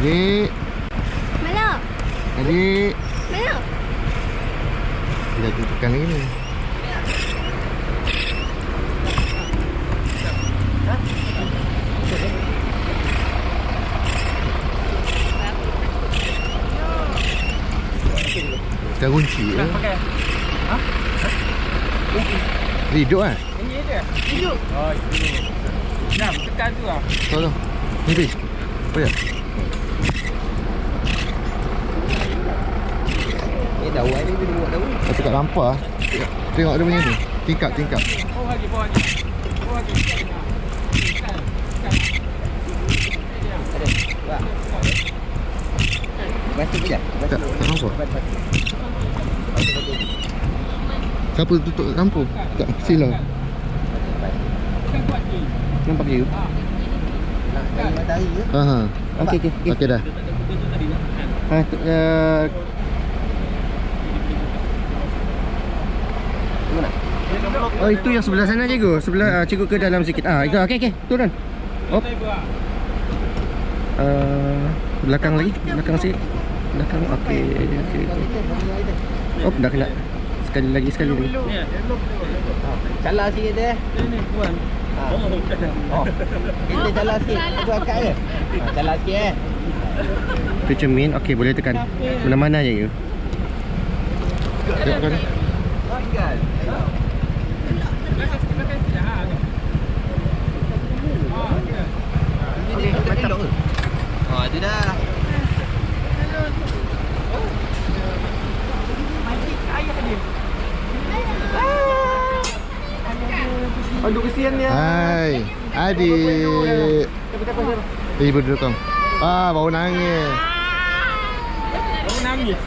Adik. Mana? Adik. Mana? Dia tekan lagi ni. Kita kunci ya. Pakai. Ha? Hidup kan? Ini dia. Hidup. Oh, hidup. Nah, tekan tu ah. Tahu tu. Ni bis. Apa ya? Daun ni dia buat daun. Kita kat lampar. Tengok dia punya ni. Tingkap. Oh, lagi bawah ni. Bawah ni. Ada. Wah. Batu je. Tak nampak. Siapa tutup lampu? Tak silau. Nampak ke? Nak cari matahari ke? Ha. Okey. Okey dah. Mana? Oh itu yang sebelah sana cikgu. Sebelah cikgu ke dalam sikit. Itu okey. Turun. Hop. Belakang lagi. Belakang sikit. Belakang. Okey. Hop dah kena. Sekali lagi. Calar sikit dia. Ni puan. Oh. Kita calar sikit. Aku angkat ke? Calar sikit Tu cermin. Okey boleh tekan. Mana-mana je. Tekan. Angkat. Ini kita elok ke? Oh, itu dah. Aduh kesian dia. Hai. Adik. Ibu duduk kau. Baru nangis. Baru nangis.